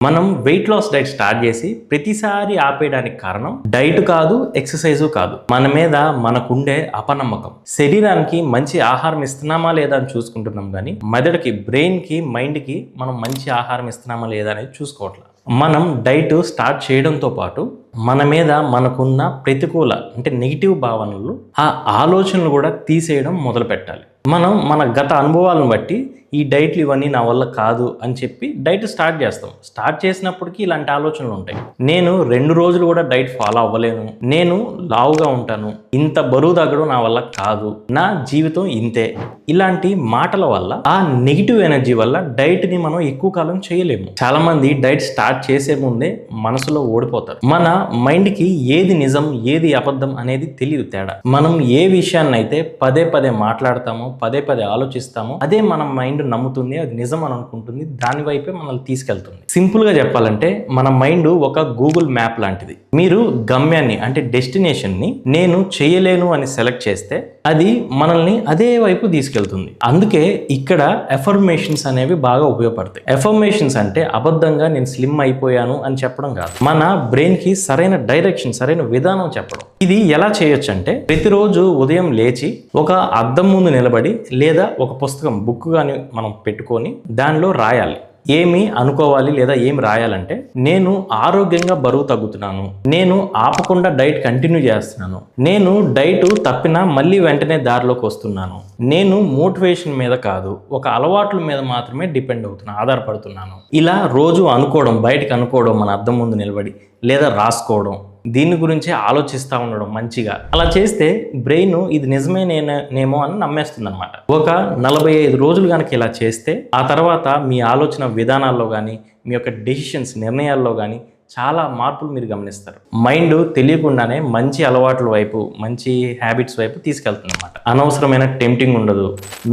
మనం weight loss diet start చేసి ప్రతిసారి ఆపేయడానికి కారణం డైట్ కాదు, ఎక్సర్సైజు కాదు, మన మీద మనకుండే అపనమ్మకం. శరీరానికి మంచి ఆహారం ఇస్తున్నామా లేదా అని చూసుకుంటున్నాం కానీ మెదడుకి, బ్రెయిన్కి, మైండ్కి మనం మంచి ఆహారం ఇస్తున్నామా లేదా అనేది చూసుకోవట్లేదు. మనం డైట్ స్టార్ట్ చేయడంతో పాటు మన మీద మనకున్న ప్రతికూల అంటే నెగిటివ్ భావనలు, ఆ ఆలోచనలు కూడా తీసేయడం మొదలు పెట్టాలి. మనం మన గత అనుభవాలను బట్టి ఈ డైట్లు ఇవన్నీ నా వల్ల కాదు అని చెప్పి డైట్ స్టార్ట్ చేస్తాం. స్టార్ట్ చేసినప్పటికీ ఇలాంటి ఆలోచనలు ఉంటాయి. నేను 2 రోజులు కూడా డైట్ ఫాలో అవ్వలేను, నేను లావుగా ఉంటాను, ఇంత బరువు తగ్గడం నా వల్ల కాదు, నా జీవితం ఇంతే, ఇలాంటి మాటల వల్ల, ఆ నెగిటివ్ ఎనర్జీ వల్ల డైట్ని మనం ఎక్కువ కాలం చేయలేము. చాలా మంది డైట్ స్టార్ట్ చేసే ముందే మనసులో ఓడిపోతారు. మన మైండ్కి ఏది నిజం ఏది అబద్ధం అనేది తెలియదు తేడా. మనం ఏ విషయాన్ని అయితే పదే పదే మాట్లాడతామో, పదే పదే ఆలోచిస్తామో అదే మన మైండ్ నమ్ముతుంది, అది నిజం అని అనుకుంటుంది, దాని వైపే మనల్ని తీసుకెళ్తుంది. సింపుల్ గా చెప్పాలంటే మన మైండ్ ఒక గూగుల్ మ్యాప్ లాంటిది. మీరు గమ్యాన్ని అంటే డెస్టినేషన్ ని నేను చేయలేను అని సెలెక్ట్ చేస్తే అది మనల్ని అదే వైపు తీసుకెళ్తుంది. అందుకే ఇక్కడ ఎఫర్మేషన్స్ అనేవి బాగా ఉపయోగపడతాయి. ఎఫర్మేషన్స్ అంటే అబద్ధంగా నేను స్లిమ్ అయిపోయాను అని చెప్పడం కాదు, మన బ్రెయిన్ కి సరైన డైరెక్షన్, సరైన విధానం చెప్పడం. ఇది ఎలా చేయొచ్చు అంటే ప్రతిరోజు ఉదయం లేచి ఒక అద్దం ముందు నిలబడి లేదా ఒక పుస్తకం, బుక్ కానీ మనం పెట్టుకొని దానిలో రాయాలి. ఏమి అనుకోవాలి లేదా ఏమి రాయాలంటే, నేను ఆరోగ్యంగా బరువు తగ్గుతున్నాను, నేను ఆపకుండా డైట్ కంటిన్యూ చేస్తున్నాను, నేను డైట్ తప్పినా మళ్ళీ వెంటనే దారిలోకి వస్తున్నాను, నేను మోటివేషన్ మీద కాదు ఒక అలవాట్ల మీద మాత్రమే డిపెండ్ అవుతున్నా, ఆధారపడుతున్నాను. ఇలా రోజు అనుకోవడం, బయటకు అనుకోవడం, మన అద్దం ముందు నిలబడి లేదా రాసుకోవడం, దీని గురించే ఆలోచిస్తూ ఉండడం మంచిగా. అలా చేస్తే బ్రెయిన్ ఇది నిజమే నేనేమో అని నమ్మేస్తుంది అనమాట. ఒక 45 రోజులు కనుక ఇలా చేస్తే ఆ తర్వాత మీ ఆలోచన విధానాల్లో కానీ, మీ యొక్క డెసిషన్స్, నిర్ణయాల్లో కానీ చాలా మార్పులు మీరు గమనిస్తారు. మైండ్ తెలియకుండానే మంచి అలవాట్ల వైపు, మంచి హ్యాబిట్స్ వైపు తీసుకెళ్తుంది అనమాట. అనవసరమైన టెంప్టింగ్ ఉండదు,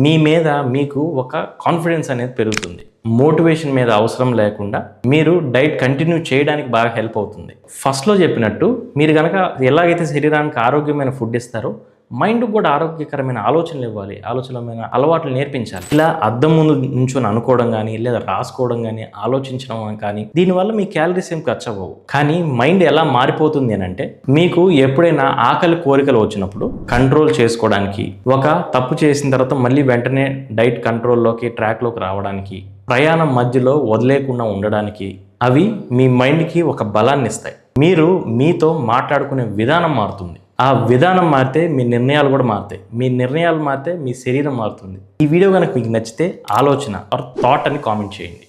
మీ మీద మీకు ఒక కాన్ఫిడెన్స్ అనేది పెరుగుతుంది. మోటివేషన్ మీద అవసరం లేకుండా మీరు డైట్ కంటిన్యూ చేయడానికి బాగా హెల్ప్ అవుతుంది. ఫస్ట్లో చెప్పినట్టు మీరు కనుక ఎలాగైతే శరీరానికి ఆరోగ్యమైన ఫుడ్ ఇస్తారో మైండ్కి కూడా ఆరోగ్యకరమైన ఆలోచనలు ఇవ్వాలి, ఆలోచనమైన అలవాట్లు నేర్పించాలి. ఇలా అద్దం ముందు నుంచొని అనుకోవడం కానీ లేదా రాసుకోవడం కానీ, ఆలోచించడం కానీ, దీనివల్ల మీ క్యాలరీస్ ఏం ఖర్చు అవ్వవు. కానీ మైండ్ ఎలా మారిపోతుంది అని అంటే, మీకు ఎప్పుడైనా ఆకలి కోరికలు వచ్చినప్పుడు కంట్రోల్ చేసుకోవడానికి, ఒక తప్పు చేసిన తర్వాత మళ్ళీ వెంటనే డైట్ కంట్రోల్లోకి, ట్రాక్లోకి రావడానికి, ప్రయాణం మధ్యలో వదిలేకుండా ఉండడానికి, అవి మీ మైండ్కి ఒక బలాన్ని ఇస్తాయి. మీరు మీతో మాట్లాడుకునే విధానం మారుతుంది. ఆ విధానం మారితే మీ నిర్ణయాలు కూడా మారుతాయి. మీ నిర్ణయాలు మారితే మీ శరీరం మారుతుంది. ఈ వీడియో కనుక మీకు నచ్చితే ఆలోచన ఆర్ థాట్ అని కామెంట్ చేయండి.